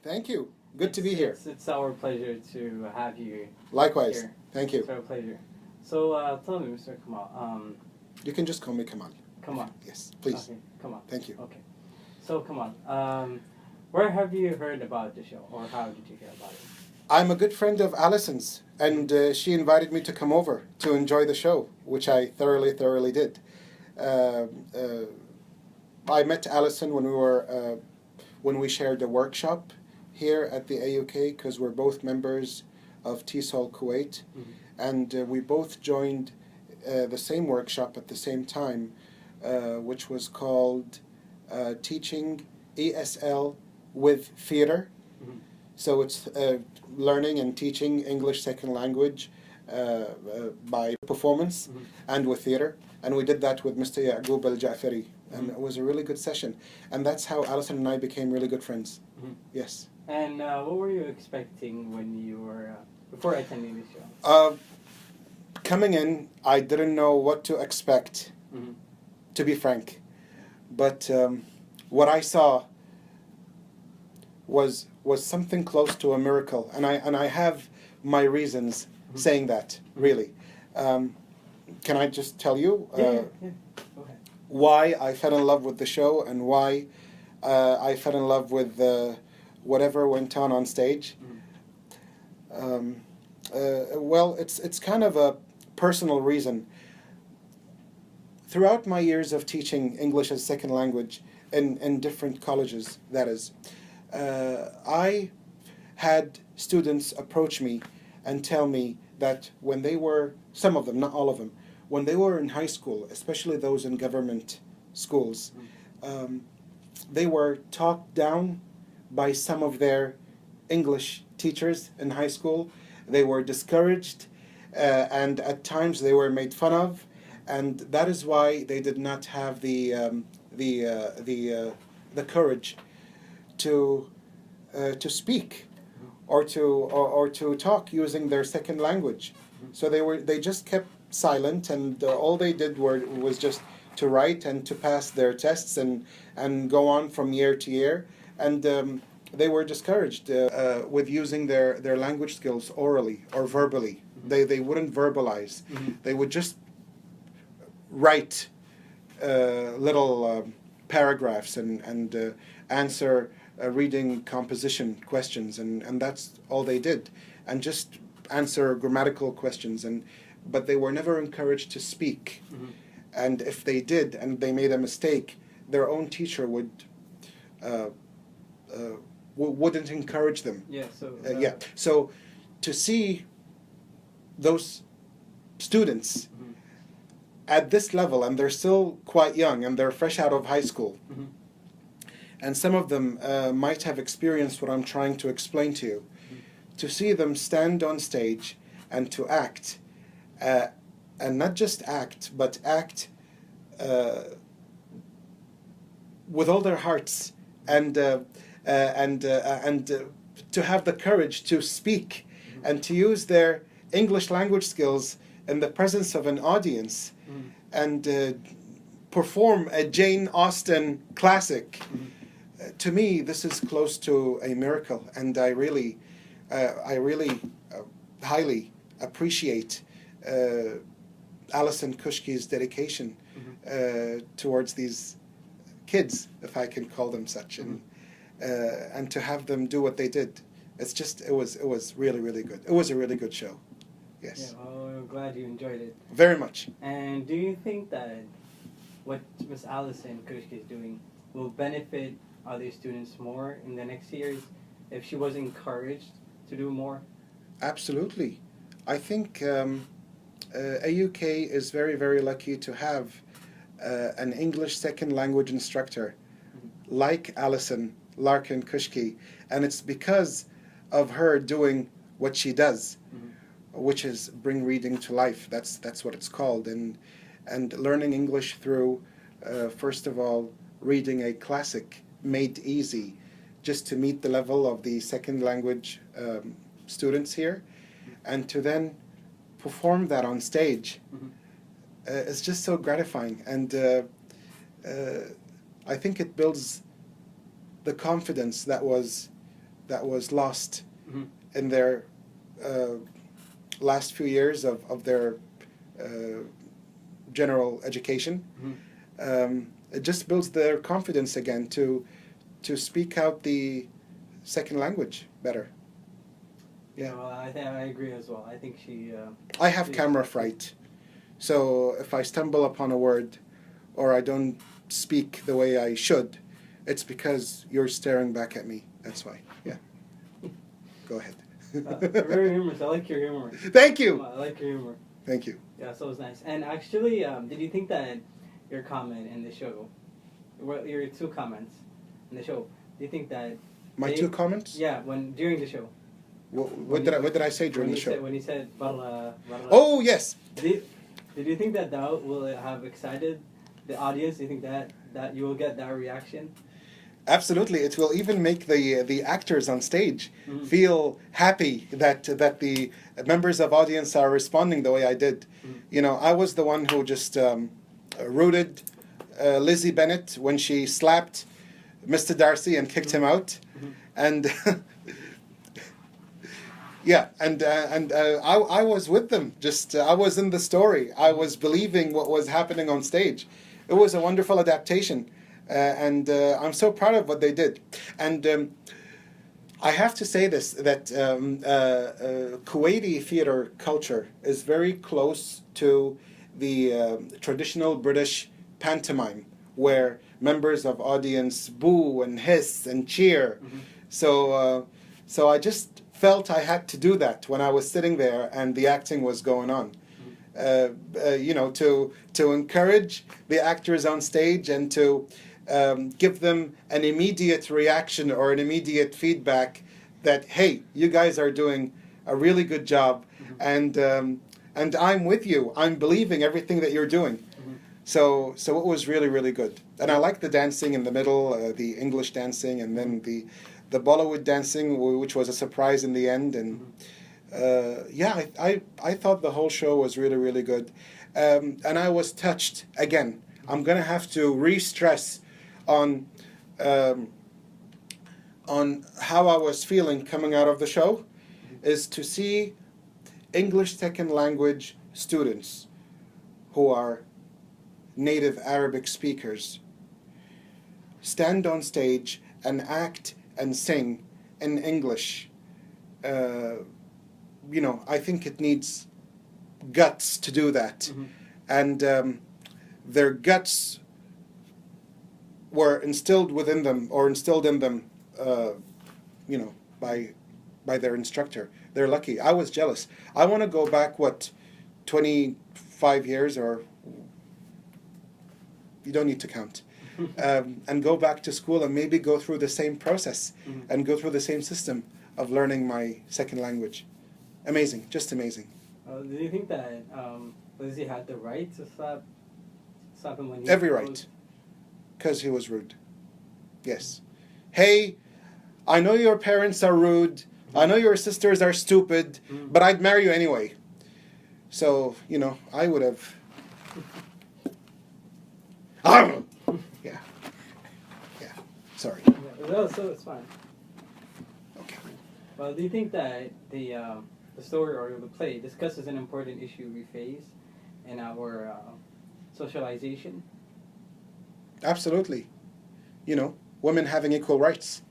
Thank you. Good to be here. It's our pleasure to have you Likewise. here. Thank you. It's our pleasure. So tell me, Mr. Kamal. You can just call me Kamal. Kamal. Yes, please. Okay, Kamal. Thank you. Okay. So Kamal, where have you heard about the show, or how did you hear about it? I'm a good friend of Alison's, and she invited me to come over to enjoy the show, which I thoroughly did. I met Alison when we shared a workshop here at the AUK, because we're both members of TESOL Kuwait, and we both joined the same workshop at the same time, which was called Teaching ESL with Theatre. So it's learning and teaching English second language by performance and with theatre. And we did that with Mr. Ya'qub al-Ja'fari, and it was a really good session. And that's how Alison and I became really good friends. Yes. And what were you expecting when you were before attending the show? Coming in, I didn't know what to expect, to be frank. But what I saw was something close to a miracle, and I have my reasons saying that, really. Can I just tell you Yeah. Go ahead. why I fell in love with the show and why I fell in love with whatever went on stage? Well, it's kind of a personal reason. Throughout my years of teaching English as second language in different colleges, that is, I had students approach me and tell me that when they were, some of them, not all of them, when they were in high school, especially those in government schools, they were talked down by some of their English teachers in high school. They were discouraged, and at times they were made fun of, and that is why they did not have the courage to speak or to talk using their second language. So they just kept silent, and all they did was just to write and to pass their tests and go on from year to year, and they were discouraged with using their language skills orally or verbally. They wouldn't verbalize. They would just write little paragraphs and answer reading composition questions, and that's all they did, and just answer grammatical questions, but they were never encouraged to speak. And if they did and they made a mistake, their own teacher wouldn't encourage them. So to see those students at this level, and they're still quite young, and they're fresh out of high school, and some of them might have experienced what I'm trying to explain to you, to see them stand on stage and to act, and not just act, but act with all their hearts, and to have the courage to speak and to use their English language skills in the presence of an audience, and perform a Jane Austen classic. To me, this is close to a miracle, and I really highly appreciate Alison Kushki's dedication towards these kids, if I can call them such, and to have them do what they did. It was really good. It was a really good show. Yes. Yeah, well, I'm glad you enjoyed it. Very much. And do you think that what Miss Alison Kushki is doing will benefit other students more in the next years if she was encouraged to do more? Absolutely. I think AUK is very lucky to have an English second language instructor like Alison Larkin Kushki, and it's because of her doing what she does, which is bring reading to life. That's what it's called, and learning English through first of all reading a classic made easy, just to meet the level of the second language students here, and to then perform that on stage. It's just so gratifying, and I think it builds the confidence that was that was lost Mm-hmm. in their last few years of their general education. Mm-hmm. It just builds their confidence again to speak out the second language better. Yeah. Well, I think I agree as well. I think she. I have she- camera fright. So if I stumble upon a word or I don't speak the way I should, it's because you're staring back at me. That's why. Yeah. Go ahead. Very humorous. I like your humor. Thank you. I like your humor. Thank you. Yeah, so it's nice. And actually, did you think that your comment in the show, your two comments in the show, do you think that My two comments? Yeah, when during the show. What did I say during the show? When he said barra. Oh, yes. Did you think that will have excited the audience? Do you think that you will get that reaction? Absolutely. It will even make the actors on stage Mm-hmm. feel happy that the members of audience are responding the way I did. Mm-hmm. You know, I was the one who just rooted Lizzie Bennett when she slapped Mr. Darcy and kicked him out. Mm-hmm. And yeah, and I was with them. Just I was in the story. I was believing what was happening on stage. It was a wonderful adaptation, and I'm so proud of what they did. And I have to say this, that Kuwaiti theater culture is very close to the traditional British pantomime, where members of audience boo and hiss and cheer. Mm-hmm. So I just felt I had to do that when I was sitting there and the acting was going on. You know, to encourage the actors on stage and to give them an immediate reaction or an immediate feedback that, hey, you guys are doing a really good job, Mm-hmm. and I'm with you. I'm believing everything that you're doing. Mm-hmm. So it was really, really good. And I like the dancing in the middle, the English dancing, and then the Bollywood dancing, which was a surprise in the end. And yeah, I thought the whole show was really, really good. And I was touched. Again, I'm going to have to re-stress on how I was feeling coming out of the show, is to see English second language students who are native Arabic speakers stand on stage and act and sing in English. You know, I think it needs guts to do that. Mm-hmm. And their guts were instilled within them, or instilled in them, you know, by their instructor. They're lucky. I was jealous. I want to go back, 25 years, or you don't need to count, and go back to school and maybe go through the same process Mm-hmm. and go through the same system of learning my second language. Amazing, just amazing. Do you think that Lizzie had the right to slap him when he Every was- right, because he was rude. Yes. Hey, I know your parents are rude. I know your sisters are stupid, Mm. but I'd marry you anyway. So, you know, I would have. Yeah. Yeah. Sorry. Yeah, no, so it's fine. Okay. Well, do you think that the story or the play discusses an important issue we face in our socialization? Absolutely. You know, women having equal rights.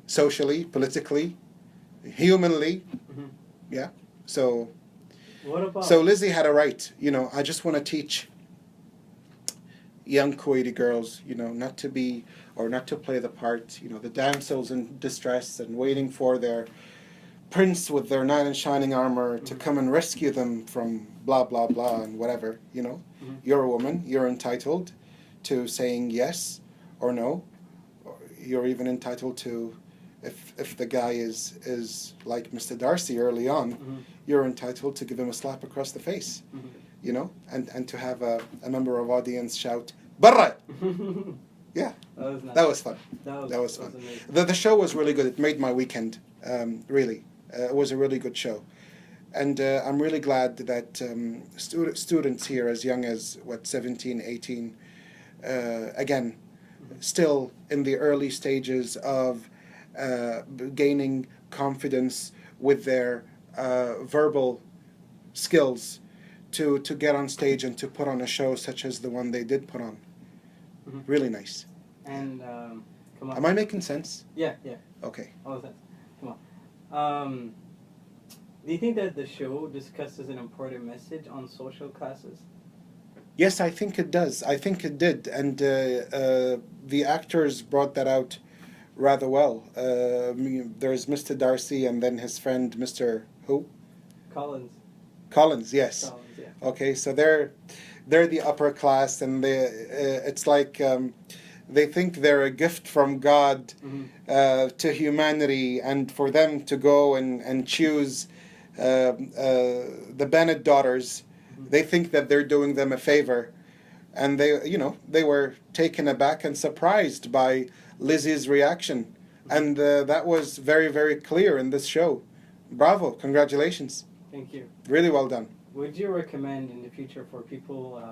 Socially, politically, humanly. Mm-hmm. Yeah. So What about? So Lizzie had a right. You know, I just want to teach young Kuwaiti girls, you know, not to be, or not to play the part, you know, the damsels in distress and waiting for their prince with their knight in shining armor to come and rescue them from blah, blah, blah, and whatever, you know. Mhm. You're a woman. You're entitled to saying yes or no. Or you're even entitled to, if the guy is like Mr. Darcy early on, Mhm. you're entitled to give him a slap across the face, Mhm. you know, and to have a member of audience shout, Barra! Yeah, That was nice. that was fun. That was fun. amazing. The show was really good. It made my weekend, really. It was a really good show. And I'm really glad that students here as young as, 17, 18, again, still in the early stages of gaining confidence with their verbal skills to get on stage and to put on a show such as the one they did put on. Mm-hmm. Really nice. And come on. Am I making sense? Yeah, yeah. Okay. All sense. Come on. Do you think that the show discusses an important message on social classes? Yes, I think it does. I think it did, and the actors brought that out rather well. There's Mr. Darcy and then his friend Mr. Who? Collins. Collins, yes. Collins, yeah. Okay, so they're the upper class, and it's like they think they're a gift from God to humanity, and for them to go and choose the Bennett daughters, they think that they're doing them a favor, and they were taken aback and surprised by Lizzie's reaction, and that was very, very clear in this show. Bravo, congratulations. Thank you. Really well done. Would you recommend in the future for people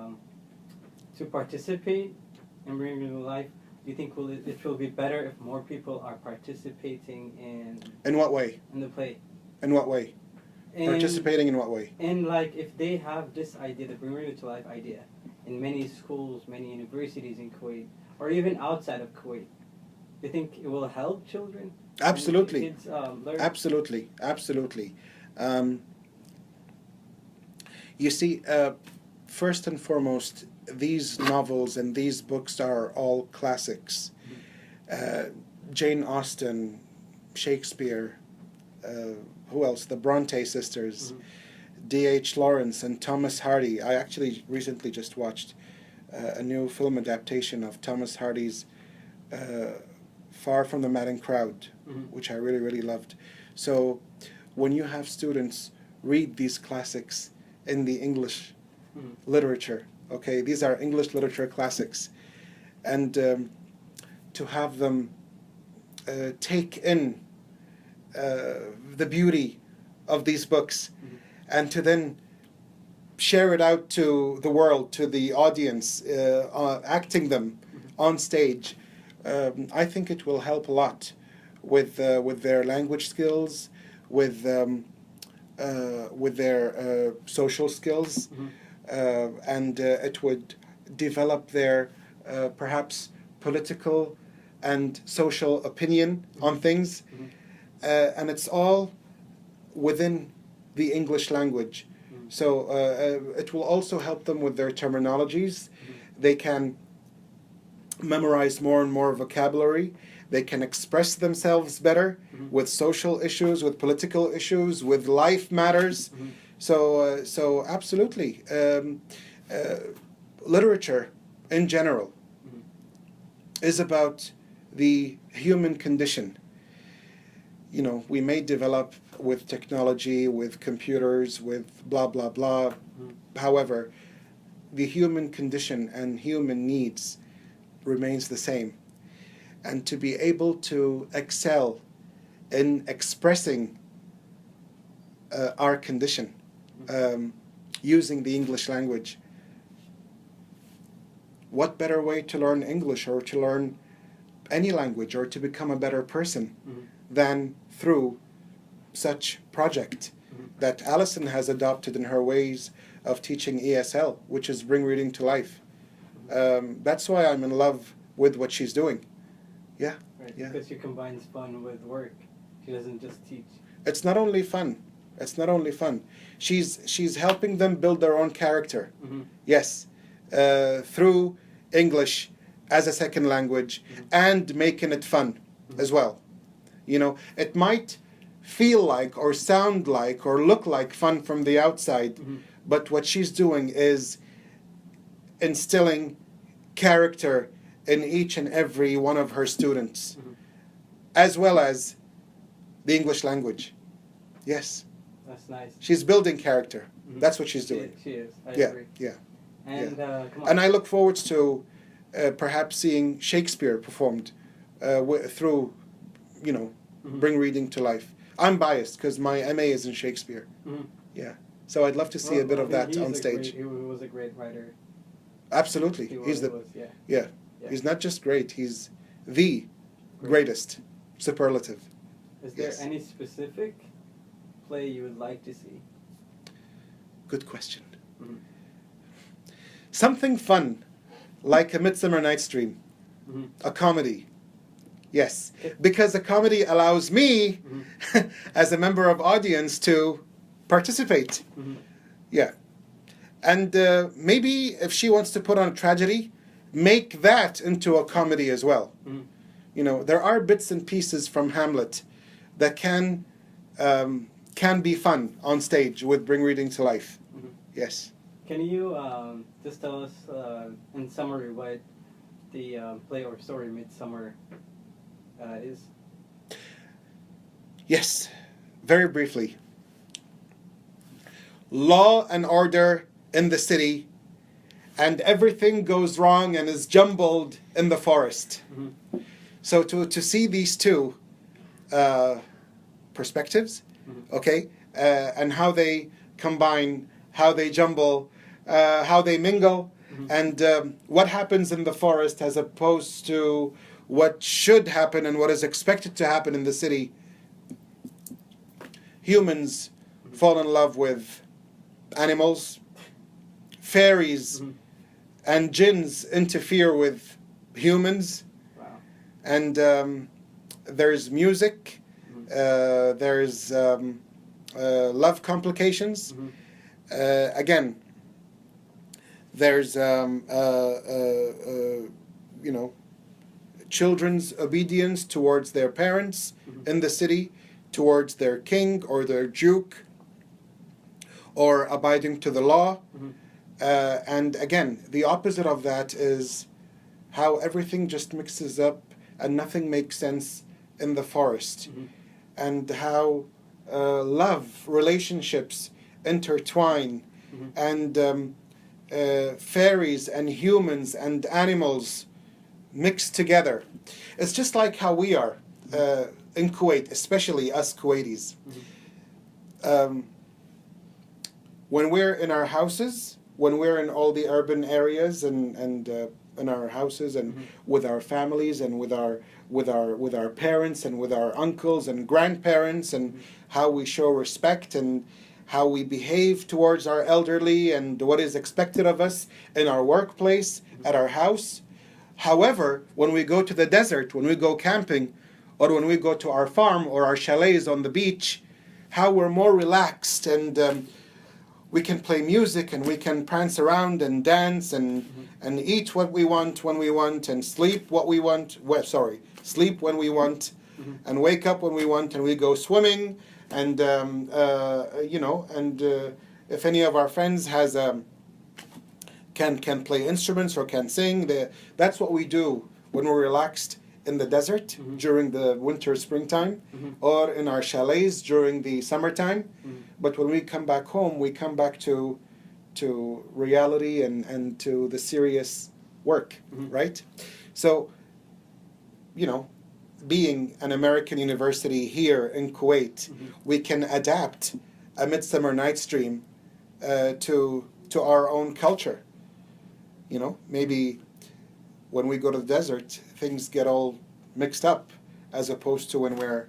to participate in Bringing to Life? Do you think it will be better if more people are participating in... In what way? In the play. In what way? Participating in what way? And like if they have this idea, the Bringing to Life idea, in many schools, many universities in Kuwait, or even outside of Kuwait, do you think it will help children? Absolutely. Kids, learn? Absolutely. Absolutely. You see, first and foremost, these novels and these books are all classics. Jane Austen, Shakespeare, who else? The Bronte sisters, D.H. Lawrence and Thomas Hardy. I actually recently just watched a new film adaptation of Thomas Hardy's Far from the Madding Crowd, which I really, really loved. So when you have students read these classics in the English literature, okay, these are English literature classics, and to have them take in the beauty of these books and to then share it out to the world, to the audience, acting them on stage, I think it will help a lot with their language skills, with their social skills, and it would develop their perhaps political and social opinion on things, and it's all within the English language. So it will also help them with their terminologies. They can memorize more and more vocabulary. They can express themselves better with social issues, with political issues, with life matters. So absolutely, literature in general is about the human condition. You know, we may develop with technology, with computers, with blah, blah, blah. However, the human condition and human needs remains the same. And to be able to excel in expressing our condition using the English language, what better way to learn English or to learn any language or to become a better person than through such project that Alison has adopted in her ways of teaching ESL, which is Bring Reading to Life. That's why I'm in love with what she's doing. Yeah. Right, yeah. Because she combines fun with work. She doesn't just teach. It's not only fun. It's not only fun. She's helping them build their own character. Yes. Through English as a second language and making it fun as well. You know, it might feel like or sound like or look like fun from the outside, but what she's doing is instilling character in each and every one of her students, as well as the English language. Yes. That's nice. She's building character. That's what she's doing. She is. I yeah, agree. yeah. And yeah. Come on. And I look forward to perhaps seeing Shakespeare performed through, you know, Bring Reading to Life. I'm biased because my MA is in Shakespeare. Yeah. So I'd love to see a bit of that on stage. He was a great writer. Absolutely. He's the was, yeah. He's not just great, he's the greatest. superlative. Is there Yes. any specific play you would like to see? Good question. Mhm. Something fun, like A Midsummer Night's Dream, Mhm. a comedy. Yes, Okay. because a comedy allows me, Mhm. as a member of audience, to participate. Mhm. Yeah. And maybe if she wants to put on a tragedy, make that into a comedy as well. Mhm. You know, there are bits and pieces from Hamlet that can be fun on stage with Bring Reading to Life. Mhm. Yes. Can you just tell us in summary what the play or story Midsummer is? Yes. Very briefly. Law and order in the city, and everything goes wrong and is jumbled in the forest. Mm-hmm. So to see these two perspectives, Mm-hmm. okay, and how they combine, how they jumble, how they mingle, Mm-hmm. and what happens in the forest as opposed to what should happen and what is expected to happen in the city. Humans Mm-hmm. fall in love with animals, fairies, Mm-hmm. and jinns interfere with humans, Wow. and there's music, Mm-hmm. there's love complications. Mm-hmm. Again, there's you know, children's obedience towards their parents Mm-hmm. in the city, towards their king or their duke, or abiding to the law. Mm-hmm. And again, the opposite of that is how everything just mixes up and nothing makes sense in the forest, Mm-hmm. and how love, relationships intertwine, Mm-hmm. and fairies and humans and animals mix together. It's just like how we are in Kuwait, especially us Kuwaitis. Mm-hmm. When we're in our houses, when we're in all the urban areas and in our houses and Mm-hmm. with our families and with our parents and with our uncles and grandparents, and Mm-hmm. how we show respect and how we behave towards our elderly and what is expected of us in our workplace, at our house. However, when we go to the desert, when we go camping, or when we go to our farm or our chalets on the beach, how we're more relaxed, and we can play music and we can prance around and dance and eat what we want when we want, and sleep what we want. Sleep when we want, Mm-hmm. and wake up when we want, and we go swimming, and if any of our friends has can play instruments or can sing, that's what we do when we're relaxed in the desert Mm-hmm. during the winter, springtime, Mm-hmm. or in our chalets during the summertime. Mm-hmm. But when we come back home, we come back to reality and to the serious work, Mm-hmm. right? So, being an American university here in Kuwait, Mm-hmm. we can adapt A Midsummer Night's Dream to our own culture. Maybe when we go to the desert, things get all mixed up, as opposed to when we're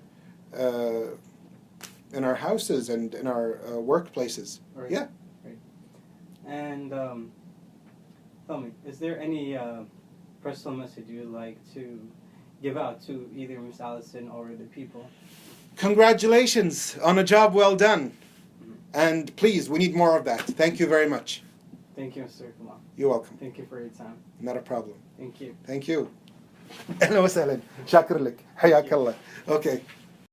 in our houses and in our workplaces. Right. Yeah. Right. And tell me, is there any personal message you'd like to give out to either Miss Allison or the people? Congratulations on a job well done. Mm-hmm. And please, we need more of that. Thank you very much. Thank you, Mr.kamal. You're welcome. Thank you for your time. Not a problem. Thank you. Thank you. أهلا وسهلا. شاكر لك. حياك الله. Okay.